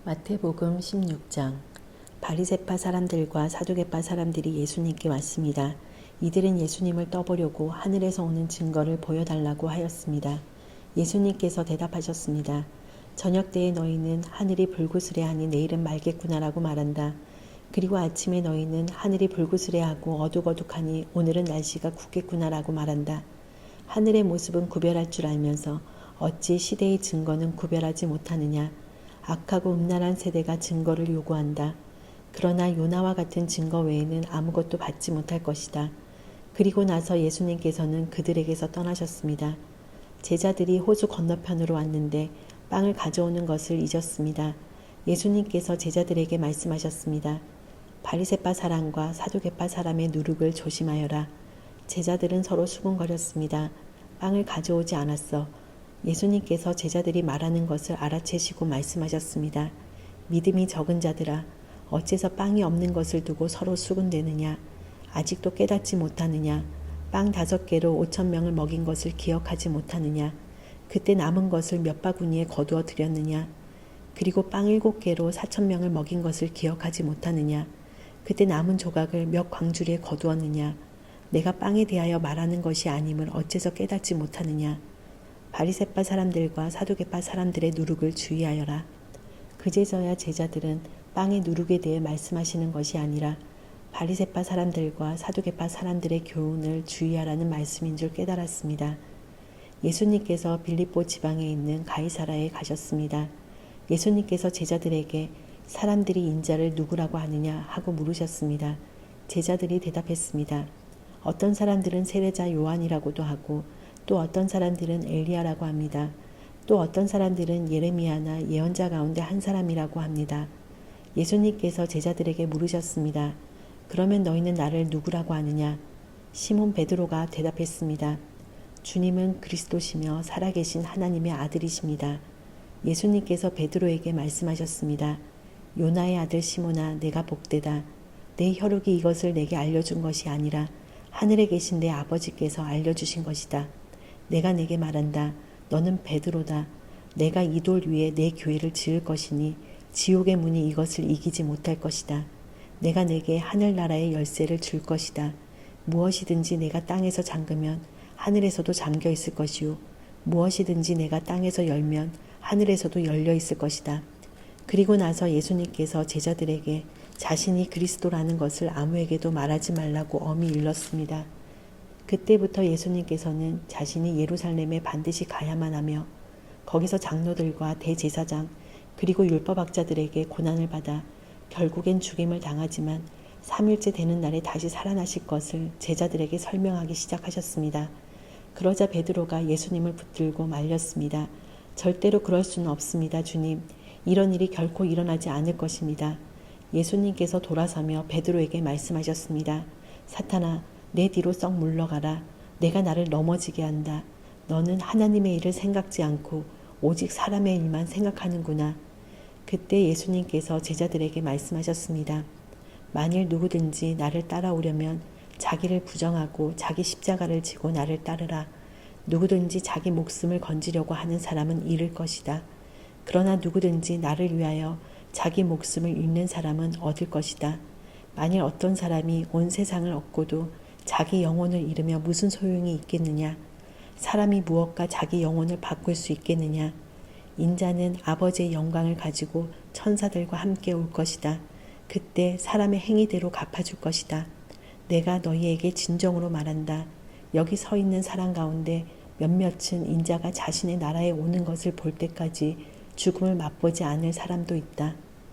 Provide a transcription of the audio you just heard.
마태복음 16장. 바리새파 사람들과 사두개파 사람들이 예수님께 왔습니다. 이들은 예수님을 떠보려고 하늘에서 오는 증거를 보여달라고 하였습니다. 예수님께서 대답하셨습니다. 저녁 때에 너희는 하늘이 불구스레하니 내일은 맑겠구나라고 말한다. 그리고 아침에 너희는 하늘이 불구스레하고 어둑어둑하니 오늘은 날씨가 굳겠구나라고 말한다. 하늘의 모습은 구별할 줄 알면서 어찌 시대의 증거는 구별하지 못하느냐. 악하고 음란한 세대가 증거를 요구한다. 그러나 요나와 같은 증거 외에는 아무것도 받지 못할 것이다. 그리고 나서 예수님께서는 그들에게서 떠나셨습니다. 제자들이 호수 건너편으로 왔는데 빵을 가져오는 것을 잊었습니다. 예수님께서 제자들에게 말씀하셨습니다. 바리새파 사람과 사두개파 사람의 누룩을 조심하여라. 제자들은 서로 수군거렸습니다. 빵을 가져오지 않았어. 예수님께서 제자들이 말하는 것을 알아채시고 말씀하셨습니다. 믿음이 적은 자들아, 어째서 빵이 없는 것을 두고 서로 수군대느냐? 아직도 깨닫지 못하느냐? 빵 5개로 5,000명을 먹인 것을 기억하지 못하느냐? 그때 남은 것을 몇 바구니에 거두어 드렸느냐? 그리고 빵 7개로 4,000명을 먹인 것을 기억하지 못하느냐? 그때 남은 조각을 몇 광주리에 거두었느냐? 내가 빵에 대하여 말하는 것이 아님을 어째서 깨닫지 못하느냐? 바리새파 사람들과 사두개파 사람들의 누룩을 주의하여라. 그제서야 제자들은 빵의 누룩에 대해 말씀하시는 것이 아니라 바리새파 사람들과 사두개파 사람들의 교훈을 주의하라는 말씀인 줄 깨달았습니다. 예수님께서 빌립보 지방에 있는 가이사라에 가셨습니다. 예수님께서 제자들에게 사람들이 인자를 누구라고 하느냐 하고 물으셨습니다. 제자들이 대답했습니다. 어떤 사람들은 세례자 요한이라고도 하고 또 어떤 사람들은 엘리야라고 합니다. 또 어떤 사람들은 예레미야나 예언자 가운데 한 사람이라고 합니다. 예수님께서 제자들에게 물으셨습니다. 그러면 너희는 나를 누구라고 하느냐? 시몬 베드로가 대답했습니다. 주님은 그리스도시며 살아계신 하나님의 아들이십니다. 예수님께서 베드로에게 말씀하셨습니다. 요나의 아들 시몬아, 내가 복되다. 내 혈육이 이것을 내게 알려준 것이 아니라 하늘에 계신 내 아버지께서 알려주신 것이다. 내가 내게 말한다. 너는 베드로다. 내가 이 돌 위에 내 교회를 지을 것이니 지옥의 문이 이것을 이기지 못할 것이다. 내가 내게 하늘나라의 열쇠를 줄 것이다. 무엇이든지 내가 땅에서 잠그면 하늘에서도 잠겨 있을 것이요 무엇이든지 내가 땅에서 열면 하늘에서도 열려 있을 것이다. 그리고 나서 예수님께서 제자들에게 자신이 그리스도라는 것을 아무에게도 말하지 말라고 엄히 일렀습니다. 그때부터 예수님께서는 자신이 예루살렘에 반드시 가야만 하며 거기서 장로들과 대제사장 그리고 율법학자들에게 고난을 받아 결국엔 죽임을 당하지만 3일째 되는 날에 다시 살아나실 것을 제자들에게 설명하기 시작하셨습니다. 그러자 베드로가 예수님을 붙들고 말렸습니다. 절대로 그럴 수는 없습니다, 주님. 이런 일이 결코 일어나지 않을 것입니다. 예수님께서 돌아서며 베드로에게 말씀하셨습니다. 사탄아, 내 뒤로 썩 물러가라. 내가 나를 넘어지게 한다. 너는 하나님의 일을 생각지 않고 오직 사람의 일만 생각하는구나. 그때 예수님께서 제자들에게 말씀하셨습니다. 만일 누구든지 나를 따라오려면 자기를 부정하고 자기 십자가를 지고 나를 따르라. 누구든지 자기 목숨을 건지려고 하는 사람은 잃을 것이다. 그러나 누구든지 나를 위하여 자기 목숨을 잃는 사람은 얻을 것이다. 만일 어떤 사람이 온 세상을 얻고도 자기 영혼을 잃으며 무슨 소용이 있겠느냐? 사람이 무엇과 자기 영혼을 바꿀 수 있겠느냐? 인자는 아버지의 영광을 가지고 천사들과 함께 올 것이다. 그때 사람의 행위대로 갚아줄 것이다. 내가 너희에게 진정으로 말한다. 여기 서 있는 사람 가운데 몇몇은 인자가 자신의 나라에 오는 것을 볼 때까지 죽음을 맛보지 않을 사람도 있다.